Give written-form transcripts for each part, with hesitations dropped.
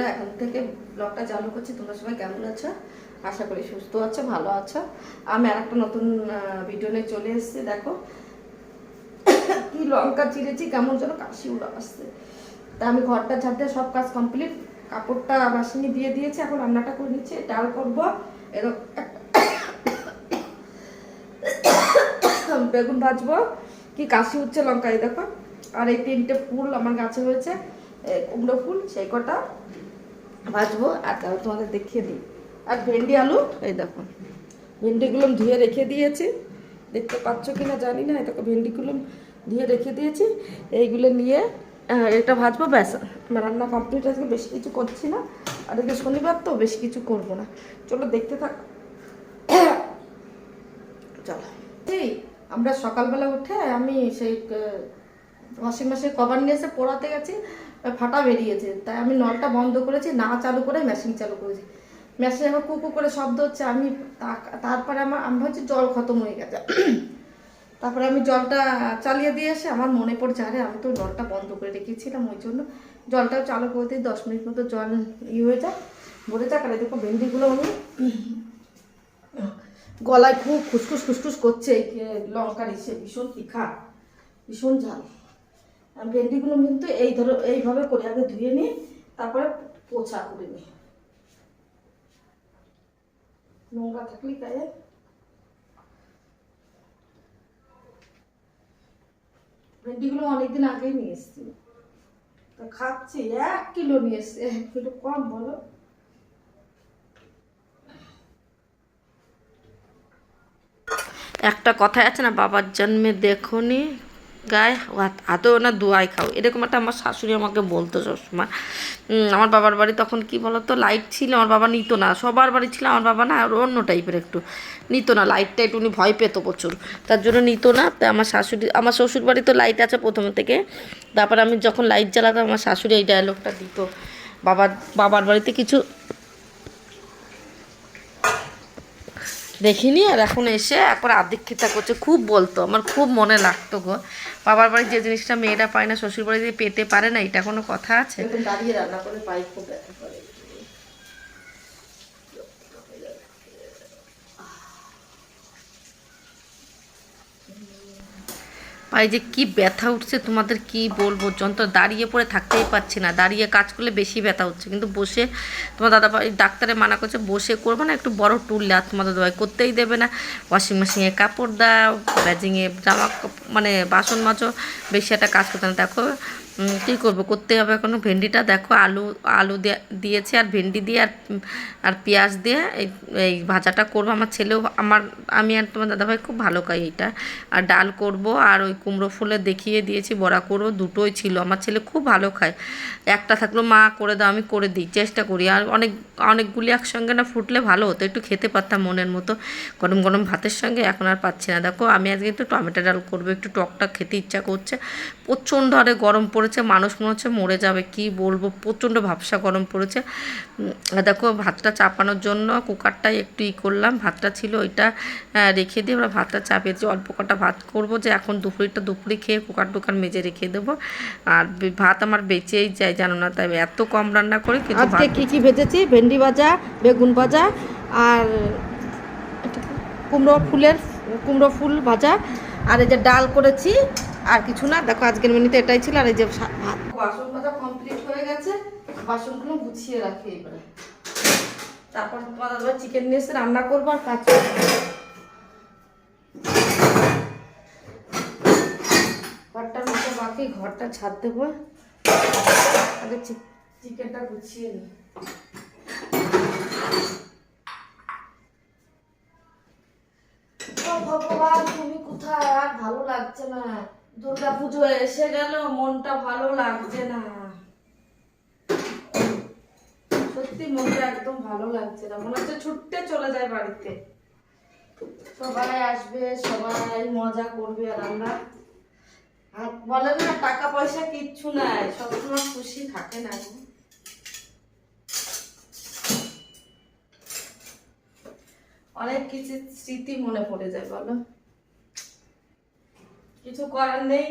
বন্ধুরা, এখন থেকে ব্লগটা চালু করছি। তোমরা সবাই কেমন আছো? আশা করি সুস্থ আছো, ভালো আছো। আমি আর একটা নতুন ভিডিও নিয়ে চলে এসেছি। দেখো কি লঙ্কা চিড়েছি, কেমন যেন কাশি উড়া আসছে। তা আমি ঘরটা ঝাড় দিয়ে সব কাজ কমপ্লিট, কাপড়টা বাসিনি দিয়ে দিয়েছি। এখন রান্নাটা করে নিচ্ছি, ডাল করবো, এরকম বেগুন ভাজবো। কি কাশি উঠছে লঙ্কায় দেখো। আর এই 3টে ফুল আমার গাছে হয়েছে, কুমড়ো ফুল, সেই কটা ভাজবো। আর তাহলে তোমাদের দেখিয়ে দিই। আর ভেন্ডি আলু, এই দেখো ভেন্ডিগুলো ধুয়ে রেখে দিয়েছি, দেখতে পাচ্ছ কিনা জানি না। দেখো ভেন্ডিগুলো ধুয়ে রেখে দিয়েছি, এইগুলো নিয়ে এটা ভাজবো। ব্যাস আমার রান্না কমপ্লিট। আজকে বেশি কিছু করছি না, আর আজকে শনিবার তো বেশি কিছু করবো না। চলো দেখতে থাক। চলো, আমরা সকালবেলা উঠে আমি সেই ওয়াশিং মেশিন কভার নিয়ে এসে পোড়াতে গেছি, ফাটা বেরিয়েছে। তাই আমি নলটা বন্ধ করেছি, না চালু করে মেশিন চালু করেছি। মেশিন আমার কুকু করে শব্দ হচ্ছে। তারপরে আমি ভাবছি জল খতম হয়ে গেছে। তারপরে আমি জলটা চালিয়ে দিয়ে এসে আমার মনে পড়ছে, আরে আমি তো জলটা বন্ধ করে রেখেছিলাম, ওই জন্য জলটাও চালু করে দিই। 10 মিনিট মতো জল হয়ে যায়, ভরে যাক। আর দেখো ভেন্ডিগুলো আমি গলায় খুব খুসখুস খুসখুস করছে। লঙ্কার এসে ভীষণ তীখা, ভীষণ ঝাল। ভেন্ডিগুলো কিন্তু এইভাবে করে আগে ধুয়ে নিই, তারপরে পোছা করে নিই, নোংরা থাকলেই গায়ে। ভেন্ডিগুলো অনেকদিন আগেই নিয়ে এসছি, তো খাচ্ছি। 1 কিলো নিয়ে এসছি, 1 কিলো কম বলো। একটা কথাই আছে না, বাবার জন্মে দেখোনি গায়ে আদৌ না দোয়াই খাও, এরকম একটা আমার শাশুড়ি আমাকে বলতো সবসময়। আমার বাবার বাড়ি তখন কি বলতো, লাইট ছিল, আমার বাবা নিত না। সবার বাড়ি ছিল, আমার বাবা না আর অন্য টাইপের একটু নিত না লাইটটা, একটু উনি ভয় পেত প্রচুর, তার জন্য নিত না। তাই আমার শ্বশুর বাড়ি তো লাইট আছে প্রথম থেকে। তারপর আমি যখন লাইট জ্বালাতাম, আমার শাশুড়ি এই ডায়লগটা দিত, বাবার বাড়িতে কিছু দেখিনি, আর এখন এসে একবার আদিক্ষিতা করছে। খুব বলতো, আমার খুব মনে লাগতো গো। বাবার বাড়ি যে জিনিসটা মেয়েরা পায় না, শ্বশুর বাড়ি দিয়ে পেতে পারে না, এটা কোনো কথা আছে? দাঁড়িয়ে রান্না করে পাই, খুব ব্যথা করে। পায়ে যে কি ব্যথা উঠছে তোমাদের কি বলবো, যন্ত্র। দাঁড়িয়ে পড়ে থাকতেই পারছি না, দাঁড়িয়ে কাজ করলে বেশি ব্যথা হচ্ছে, কিন্তু বসে তোমার দাদাভাই ডাক্তারে মানা করছে বসে করবো না, একটু বড় টুল আর তোমাদের দাদাভাই করতেই দেবে না। ওয়াশিং মেশিনে কাপড় দাও, ব্যাজিংয়ে জামা মানে বাসন মাজো, বেশি একটা কাজ করতে না। দেখো কী করবো, করতে হবে। এখনো ভেন্ডিটা দেখো, আলু দিয়েছে আর ভেন্ডি দিয়ে আর পেঁয়াজ দিয়ে এই ভাজাটা করবো। আমার ছেলেও আমি আর তোমার দাদাভাই খুব ভালো খাই এটা। আর ডাল করব, আর ওই কুমড়ো ফুলের দেখিয়ে দিয়েছি বড়া করবো, দুটোই ছিল। আমার ছেলে খুব ভালো খায়, একটা থাকলেও মা করে দাও, আমি করে দিই, চেষ্টা করি। আর অনেকগুলি একসঙ্গে না ফুটলে ভালো হতো, একটু খেতে পারতাম মনের মতো গরম গরম ভাতের সঙ্গে। এখন আর পাচ্ছি না। দেখো আমি আজকে একটু টমেটো ডাল করবো, একটু টকটা খেতে ইচ্ছা করছে। প্রচণ্ড হারে গরম পড়েছে, মানুষ মনে হচ্ছে মরে যাবে, কি বলবো, প্রচণ্ড ভাবসা গরম পড়েছে। দেখো ভাতটা চাপানোর জন্য কুকারটাই একটু করলাম, ভাতটা ছিল ওইটা রেখে দিয়ে আমরা ভাতটা চাপিয়েছি। অল্প কটা ভাত করবো, যে এখন দুপুরে খেয়ে কুকার মেজে রেখে দেবো। আর ভাত আমার বেঁচেই যায় জানো না, তাই এত কম রান্না করি। কিন্তু আজকে কী ভেজেছি, ভেন্ডি ভাজা, বেগুন ভাজা, আর কুমড়ো ফুল ভাজা, আর এই যে ডাল করেছি, আর কিছু না। দেখো আজকের মেনুতে এটাই ছিল। আর এই যে ভাত। বাসন মাজা কমপ্লিট হয়ে গেছে, বাসনগুলো গুছিয়ে রাখি এবারে। তারপর তোমাদের চিকেন নিয়ে এসে রান্না করবো আর কাজ করবো। ঘরটার মতো বাকি, ঘরটা ছাদ দেবো, আগে চিকেনটা গুছিয়ে নিই। ভগবান তুমি কোথায়? আর ভালো লাগছে না, দুর্গাপুজো এসে গেল, মনটা ভালো লাগছে না, সত্যি মনটা একদম ভালো লাগছে না। মনে হচ্ছে ছুটতে চলে যায় বাড়িতে। সবাই আসবে, সবাই মজা করবে, আর আমরা বলেন না টাকা পয়সা কিচ্ছু নাই, সবসময় খুশি থাকে না। অনেক কিছু স্মৃতি মনে পড়ে যায়, বলো কিছু করার নেই,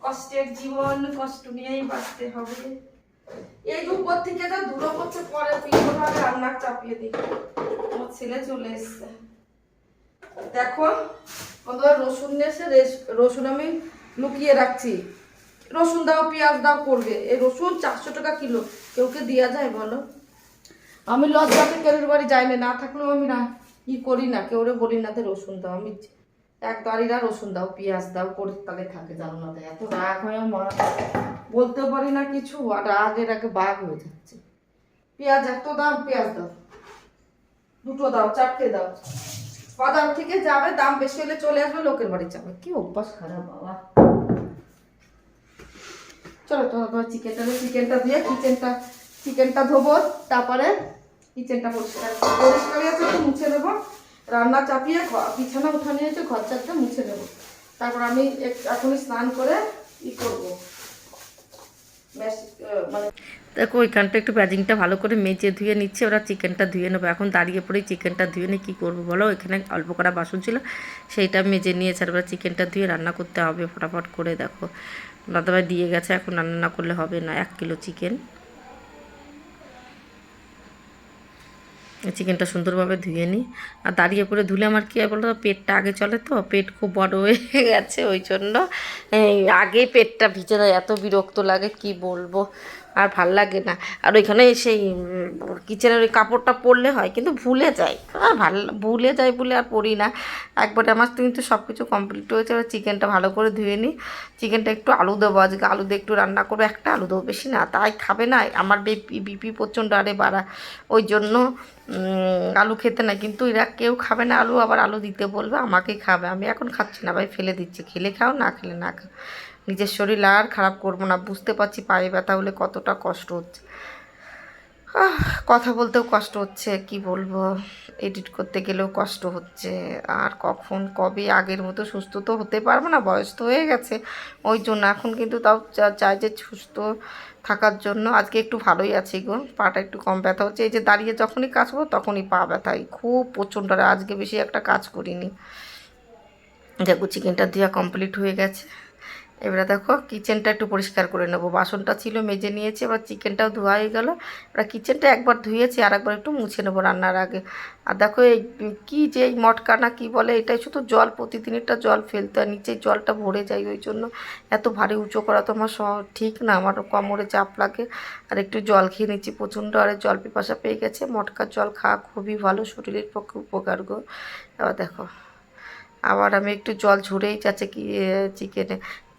কষ্টের জীবন, কষ্ট নিয়েই বাঁচতে হবে। এই যে উপর থেকে যা ধুলো করছে পরে পিঠোভাবে রান্না চাপিয়ে দিই। আমার ছেলে চলে এসছে। দেখো বন্ধুরা, রসুন নিয়ে এসে রসুন আমি লুকিয়ে রাখছি। রসুন দাও পেঁয়াজ দাও করবে, এই রসুন 400 টাকা কিলো, কেউকে দেওয়া যায় বলো? আমি লজ্জাতে কেউর বাড়ি যাই না, থাকলেও আমি না ই করি না, কেউরে বলি না রসুন দাও। আমি এক দাঁড়িরা রসুন দাও পেঁয়াজ দাও করে তাদের থাকে, জানো না? এত রাগ হয় আমার, বলতে পারি না কিছু, আর রাগের আগে বাঘ হয়ে যাচ্ছে। পেঁয়াজ এত দাম, পেঁয়াজ দাও, দুটো দাও, চারটে দাও। বাজার থেকে যাবে, দাম বেশি হলে চলে আসবে, লোকের বাড়ি যাবে। কি অভ্যাস খারাপ বাবা। চলো তোমার চিকেনটা দিয়ে চিকেনটা ধোবো, তারপরে কিচেনটা পরিষ্কার আছে একটু মুছে নেবো। রান্না চাপিয়ে বিছানা উঠানে এসে ঘর চারটা মুছে নেবো। তারপর আমি এখনই স্নান করে ই করবো, মানে দেখো ওইখানটা একটু ব্যাজিংটা ভালো করে মেজে ধুয়ে নিচ্ছে, ওরা চিকেনটা ধুয়ে নেবো। এখন দাঁড়িয়ে পড়েই চিকেনটা ধুয়ে নিয়ে কী করবো বলো? এখানে অল্প করা বাসন ছিল, সেইটা মেজে নিয়েছে, আর এবার চিকেনটা ধুয়ে রান্না করতে হবে ফটাফট করে। দেখো দাদাভাই দিয়ে গেছে, এখন রান্না না করলে হবে না। 1 কিলো চিকেনটা সুন্দরভাবে ধুয়ে নিই। আর দাঁড়িয়ে পরে ধুলে আমার কী হয় বলো তো, পেটটা আগে চলে, তো পেট খুব বড় হয়ে গেছে, ওই জন্য আগেই পেটটা ভিজে যায়। এত বিরক্ত লাগে কি বলবো, আর ভাল লাগে না। আর ওইখানে সেই কিচেনের ওই কাপড়টা পরলে হয়, কিন্তু ভুলে যাই, আর ভুলে যাই বলে আর পরি না। একবারে আমার কিন্তু সব কিছু কমপ্লিট হয়েছে। এবার চিকেনটা ভালো করে ধুয়ে নিই। চিকেনটা একটু আলু দেবো, আজকে আলু দিয়ে একটু রান্না করবো, একটা আলু দেবো, বেশি না, তাই খাবে না। আমার বিপি প্রচণ্ড আরে বাড়া, ওই জন্য আলু খেতে না, কিন্তু এরা কেউ খাবে না আলু, আবার আলু দিতে বলবে, আমাকেই খাবে। আমি এখন খাচ্ছি না ভাই, ফেলে দিচ্ছি। খেলে খাও, না খেলে না খাও, নিজের শরীর আর খারাপ করবো না। বুঝতে পারছি পায়ে ব্যথা হলে কতটা কষ্ট হচ্ছে, কথা বলতেও কষ্ট হচ্ছে, কি বলবো, এডিট করতে গেলেও কষ্ট হচ্ছে। আর কখন কবে আগের মতো সুস্থ তো হতে পারবো না, বয়স তো হয়ে গেছে, ওই জন্য। এখন কিন্তু তাও চাই যে সুস্থ থাকার জন্য। আজকে একটু ভালোই আছি গো, পাটা একটু কম ব্যথা হচ্ছে। এই যে দাঁড়িয়ে যখনই কাজ করবো তখনই পা ব্যথায় খুব প্রচণ্ড। আজকে বেশি একটা কাজ করিনি। দেখো চিকেনটা দেওয়া কমপ্লিট হয়ে গেছে। এবারে দেখো কিচেনটা একটু পরিষ্কার করে নেবো। বাসনটা ছিল মেজে নিয়েছি, এবার চিকেনটাও ধোয়া হয়ে গেল। এবার কিচেনটা একবার ধুয়েছি, আর একবার একটু মুছে নেবো রান্নার আগে। আর দেখো এই কী যে এই মটকা না কী বলে, এটাই শুধু জল, প্রতিদিনটা জল ফেলতে হয়, নিচে জলটা ভরে যায়, ওই জন্য এত ভারী উঁচু করা তো আমার ঠিক না, আমার কোমরে চাপ লাগে। আর একটু জল খেয়ে নিচ্ছি, প্রচণ্ড আরে জল পিপাসা পেয়ে গেছে। মটকার জল খাওয়া খুবই ভালো, শরীরের পক্ষে উপকার গো। এবার দেখো আবার আমি একটু জল ঝরেই যাচ্ছে কি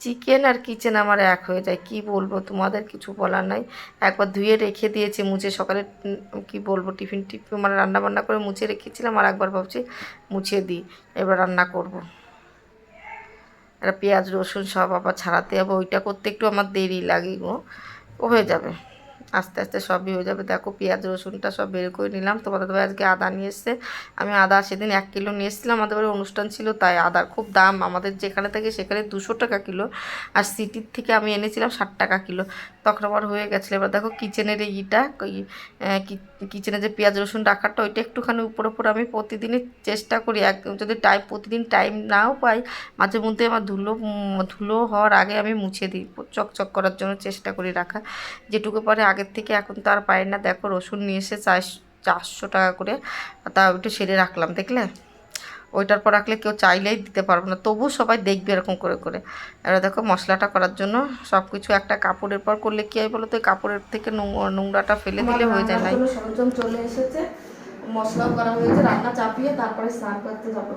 চিকেন আর কিচেন আমার এক হয়ে যায়, কি বলবো তোমাদের, কিছু বলার নাই। একবার ধুয়ে রেখে দিয়েছি মুছে, সকালে কি বলবো টিফিন মানে রান্না বান্না করে মুছে রেখেছিলাম, আর একবার ভাবছি মুছে দিই, এবার রান্না করব। আর পেঁয়াজ রসুন সব আবার ছাড়াতে হবে, ওইটা করতে একটু আমার দেরি লাগে গো, ও হয়ে যাবে, আস্তে আস্তে সবই হয়ে যাবে। দেখো পেঁয়াজ রসুনটা সব বের করে নিলাম। তোমাদের ভাই আজকে আদা নিয়ে এসছে, আমি আদা সেদিন 1 কিলো নিয়ে এসেছিলাম, আমাদের বাড়ি অনুষ্ঠান ছিল, তাই আদার খুব দাম। আমাদের যেখানে থাকে সেখানে 200 টাকা কিলো, আর সিটির থেকে আমি এনেছিলাম 60 টাকা কিলো, তখন আমার হয়ে গেছিলো। এবার দেখো কিচেনের এইটা কিচেনে যে পেঁয়াজ রসুন রাখারটা, ওইটা একটুখানি উপর আমি প্রতিদিনই চেষ্টা করি, যদি প্রতিদিন টাইম নাও পাই, মাঝে মধ্যে আমার ধুলো হওয়ার আগে আমি মুছে দিই, চকচক করার জন্য চেষ্টা করি রাখা, যেটুকু পারে আগের থেকে। এখন তো আর পাই না। দেখো রসুন নিয়ে এসে 400 টাকা করে, তা ওইটা সেরে রাখলাম, দেখলে? ওইটার পর রাখলে কেউ চাইলেই দিতে পারবো না, তবু সবাই দেখবে এরকম করে করে। এবার দেখো মশলাটা করার জন্য সব কিছু একটা কাপড়ের পর করলে কী হয় বলো তো, কাপড়ের থেকে নোংরাটা ফেলে দিলে হয়ে যায়। না সরঞ্জাম চলে এসেছে, মশলাও করা হয়েছে, রান্না চাপিয়ে তারপরে স্নান করতে যাবো।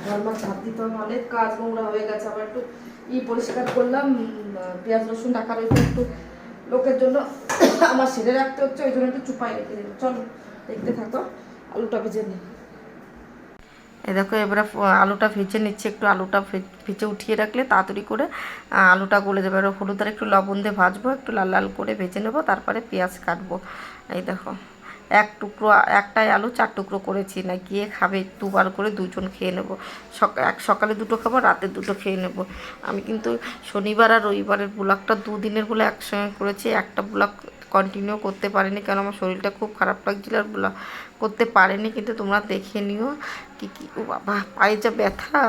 ঘরমা ঝাঁপ দিতে হবে, অনেক কাজ নোংরা হয়ে গেছে। আবার একটু পরিষ্কার করলাম, পেঁয়াজ রসুন রাখার ওইটা একটু লোকের জন্য আমার সেরে রাখতে হচ্ছে, ওই জন্য একটু চুপাই রেখে দেবো। চলো দেখতে থাকো, আলুটা ভেজে নিই। এই দেখো এবারে আলুটা ভেজে নিচ্ছে, একটু আলুটা ভেজে উঠিয়ে রাখলে তাড়াতাড়ি করে আলুটা গলে যাবে। এবার হলুদ আর একটু লবণ দিয়ে ভাজবো, একটু লাল লাল করে ভেজে নেবো, তারপরে পেঁয়াজ কাটবো। এই দেখো একটাই আলু 4 টুকরো করেছি, না গিয়ে খাবে 2বার করে, 2জন খেয়ে নেবো। সকালে 2টো খাবো, রাতে 2টো খেয়ে নেবো। আমি কিন্তু শনিবার আর রবিবারের ব্লগটা 2 দিনের বলে একসঙ্গে করেছি, একটা ব্লগ কন্টিনিউ করতে পারিনি, কারণ আমার শরীরটা খুব খারাপ লাগছিল, আর ব্লগ করতে পারিনি। কিন্তু তোমরা দেখে নিও কি ও বাবা, পায়ে যা ব্যথা,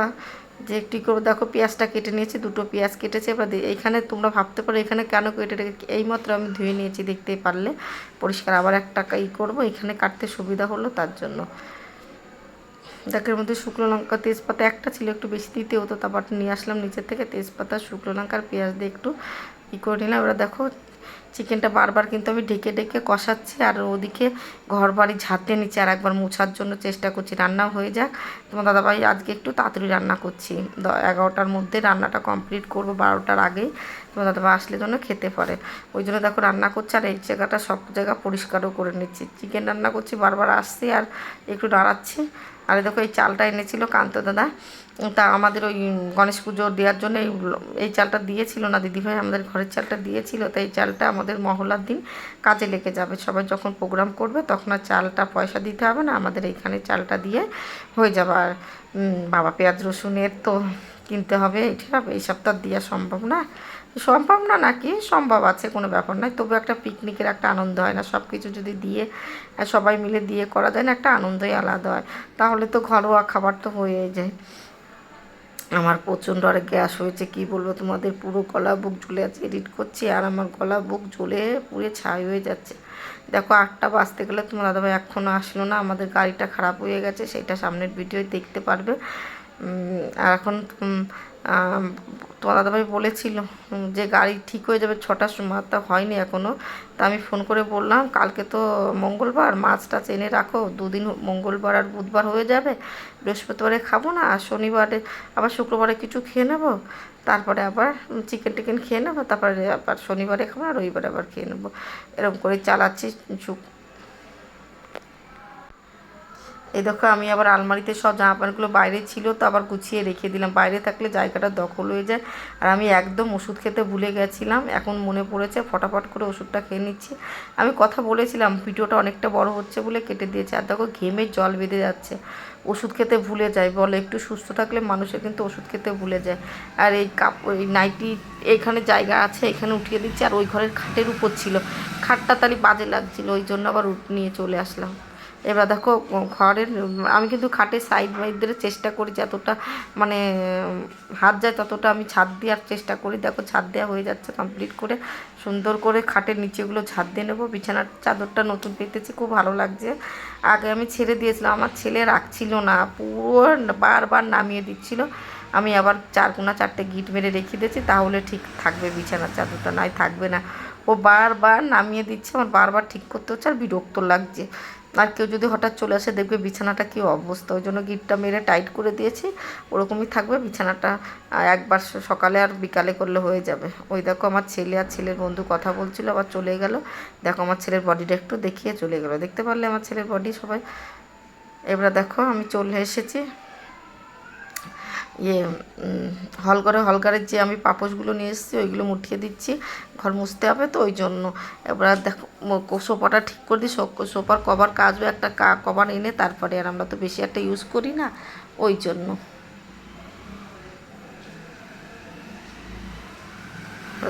যে একটু করে দেখো পেঁয়াজটা কেটে নিয়েছি, 2টো পেঁয়াজ কেটেছে। এবার এইখানে তোমরা ভাবতে পারো এখানে কেন কেটে রেখে, এইমাত্র আমি ধুয়ে নিয়েছি, দেখতেই পারলে পরিষ্কার। আবার একটা করবো, এখানে কাটতে সুবিধা হলো তার জন্য। ডাকের মধ্যে শুকনো লঙ্কা, তেজপাতা একটা ছিল, একটু বেশি দিতে হতো, তারপর নিয়ে আসলাম নিচের থেকে। তেজপাতা, শুকনো লঙ্কা আর পেঁয়াজ দিয়ে একটু করে নিলাম। এবার দেখো চিকেনটা বারবার কিন্তু আমি ঢেকে ঢেকে কষাচ্ছি, আর ওদিকে ঘর বাড়ি ঝাঁতে নিচে আর একবার মোছার জন্য চেষ্টা করছি। রান্না হয়ে যাক, তোমার দাদাভাই আজকে একটু তাড়াতাড়ি রান্না করছি, 11টার মধ্যে রান্নাটা কমপ্লিট করবো, 12টার আগেই তোমার দাদাভাই আসলে জন্য খেতে পারে। ওই জন্য দেখো রান্না করছি, আর এই জায়গাটা সব জায়গা পরিষ্কারও করে নিচ্ছি। চিকেন রান্না করছি, বারবার আসছি আর একটু নাড়াচ্ছি। আর দেখো এই চালটা এনেছিল কান্ত দাদা, তা আমাদের ওই গণেশ পুজো দেওয়ার জন্য এই চালটা দিয়েছিল না দিদিভাই, আমাদের ঘরের চালটা দিয়েছিল। তো এই চালটা আমাদের মহলার দিন কাজে লেগে যাবে, সবাই যখন প্রোগ্রাম করবে তখন আর চালটা পয়সা দিতে হবে না, আমাদের এইখানে চালটা দিয়ে হয়ে যাবে। আর বাবা পেঁয়াজ রসুনের তো কিনতে হবে, এটা এই সপ্তাহ দেওয়া সম্ভব না, সম্ভব না নাকি সম্ভব আছে, কোনো ব্যাপার নয়। তবু একটা পিকনিকের একটা আনন্দ হয় না, সব কিছু যদি দিয়ে সবাই মিলে দিয়ে করা যায় না, একটা আনন্দই আলাদা হয়। তাহলে তো ঘরোয়া খাবার তো হয়ে যায়। আমার প্রচণ্ড আর গ্যাস হয়েছে, কি বলবো তোমাদের, পুরো গলা বুক ঝুলে আছে, এডিট করছি আর আমার গলা বুক ঝুলে পুরো ছাই হয়ে যাচ্ছে। দেখো 8টা বাজতে গেলে তোমার দাদাভাই এখনও আসলো না, আমাদের গাড়িটা খারাপ হয়ে গেছে, সেটা সামনের ভিডিও দেখতে পারবে। আর এখন তোমার দাদাভাই বলেছিল যে গাড়ি ঠিক হয়ে যাবে 6টার সময়, তা হয়নি এখনও। তা আমি ফোন করে বললাম কালকে তো মঙ্গলবার, মাছটা এনে রাখো, 2 দিন মঙ্গলবার আর বুধবার হয়ে যাবে, বৃহস্পতিবারে খাবো না, আর শনিবারে আবার শুক্রবারে কিছু খেয়ে নেবো, তারপরে আবার চিকেন টিকেন খেয়ে নেবো, তারপরে আবার শনিবারে খাবো আর রবিবারে আবার খেয়ে নেবো, এরকম করে চালাচ্ছি। এই দেখো আমি আবার আলমারিতে সব জামা প্যান্টগুলো বাইরে ছিল তো আবার গুছিয়ে রেখে দিলাম, বাইরে থাকলে জায়গাটা দখল হয়ে যায়। আর আমি একদম ওষুধ খেতে ভুলে গেছিলাম, এখন মনে পড়েছে, ফটাফট করে ওষুধটা খেয়ে নিচ্ছি। আমি কথা বলেছিলাম ভিডিওটা অনেকটা বড় হচ্ছে বলে কেটে দিয়েছি। আর দেখো ঘেমে জল বেঁধে যাচ্ছে, ওষুধ খেতে ভুলে যায়, বলে একটু সুস্থ থাকলে মানুষের কিন্তু ওষুধ খেতে ভুলে যায়। আর এই এই নাইটি এইখানে জায়গা আছে, এখানে উঠিয়ে দিচ্ছি, আর ওই ঘরের খাটের উপর ছিল, খাটটা তাহলে বাজে লাগছিলো, ওই জন্য আবার নিয়ে চলে আসলাম। এবার দেখো ঘরের আমি কিন্তু খাটের সাইড বাইডের চেষ্টা করি যতটা মানে হাত যায় ততটা আমি ছাদ দেওয়ার চেষ্টা করি। দেখো ছাদ দেওয়া হয়ে যাচ্ছে কমপ্লিট করে, সুন্দর করে খাটের নিচেগুলো ছাদ দিয়ে নেবো। বিছানার চাদরটা নতুন পেতেছি, খুব ভালো লাগছে। আগে আমি ছেড়ে দিয়েছিলাম, আমার ছেলে রাখছিল না, পুরো বারবার নামিয়ে দিচ্ছিল। আমি আবার 4 কোনা 4টে গিট মেরে রেখে দিয়েছি, তাহলে ঠিক থাকবে বিছানার চাদরটা, নয় থাকবে না। ও বারবার নামিয়ে দিচ্ছে, আমার বারবার ঠিক করতে হচ্ছে, আর বিরক্ত লাগছে। আর কেউ যদি হঠাৎ চলে আসে দেখবে বিছানাটা কী অবস্থা, ওই জন্য গিটটা মেরে টাইট করে দিয়েছি, ওরকমই থাকবে বিছানাটা। একবার সকালে আর বিকালে করলে হয়ে যাবে। ওই দেখো আমার ছেলে আর ছেলের বন্ধু কথা বলছিল, আবার চলে গেল। দেখো আমার ছেলের বডিটা একটু দেখিয়ে চলে গেল, দেখতে পারলে আমার ছেলের বডি সবাই। এবার দেখো আমি চলে এসেছি হলঘরের যে আমি পাপোশগুলো নিয়ে এসেছি ওইগুলো মুঠিয়ে দিচ্ছি, ঘর মুছতে হবে তো ওই জন্য। এবার দেখো সোফাটা ঠিক করে দিই, সোফার কভার কাচবে, একটা কভার এনে তারপরে, আর আমরা তো বেশি একটা ইউজ করি না ওই জন্য।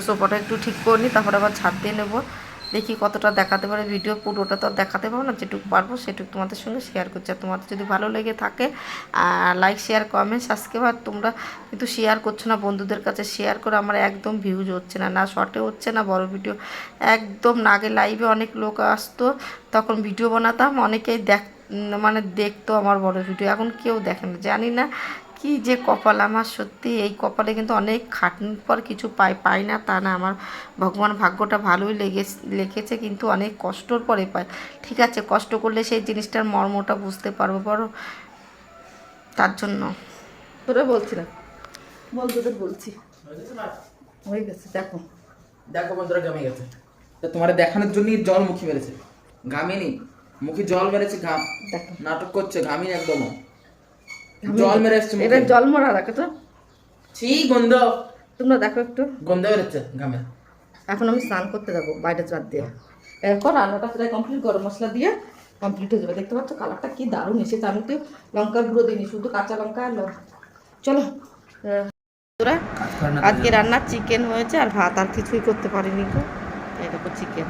সোফাটা একটু ঠিক করে নিই, তারপরে আবার ছাদ দিয়ে নেবো, দেখি কতটা দেখাতে পারে ভিডিও, পুরোটা তো দেখাতে পারবো না, যেটুকু পারবো সেটুকু তোমাদের সঙ্গে শেয়ার করছি। আর তোমাদের যদি ভালো লেগে থাকে লাইক শেয়ার কমেন্ট সাবস্ক্রাইব, আর তোমরা কিন্তু শেয়ার করছো না বন্ধুদের কাছে, শেয়ার করে আমার একদম ভিউজ হচ্ছে না, না শর্টে হচ্ছে না বড় ভিডিও একদম না। আগে লাইভে অনেক লোক আসতো, তখন ভিডিও বানাতাম, অনেকেই মানে দেখতো আমার বড় ভিডিও, এখন কেউ দেখে না, জানি না কি যে কপাল আমার, সত্যি এই কপালে কিন্তু অনেক খাটনির পর কিছু পাই না তা না, আমার ভগবান ভাগ্যটা ভালোই লেগেছে, কিন্তু অনেক কষ্টর পরে পাই। ঠিক আছে, কষ্ট করলে সেই জিনিসটার মর্মটা বুঝতে পারবো বড়, তার জন্য তোরা বলছিলাম বল, তোদের বলছি হয়ে গেছে। দেখো দেখো বন্ধুরা ঘামে গেছে, তো তোমার দেখানোর জন্যই জল মুখে মেরেছে, ঘামেনি, মুখে জল মেরেছে, ঘাম নাটক করছে, ঘামিনি একদম, জল মেরে এসছে, এটা জল মরা রাখো তো, ছি গন্ধ, তোমরা দেখো একটু গন্ধ বেরোচ্ছে ঘামে। এখন আমি স্নান করতে যাবো বাইরে চার দিয়ে, এরপর রান্নাটা প্রায় কমপ্লিট, গরম মশলা দিয়ে কমপ্লিট হয়ে যাবে। দেখতে পাচ্ছ কালারটা কি দারুণ এসেছে, আমি তো লঙ্কার গুঁড়ো দিইনি, শুধু কাঁচা লঙ্কা আর চলো আজকে রান্নার চিকেন হয়েছে আর ভাত, আর কিছুই করতে পারিনি গো। এই দেখো চিকেন।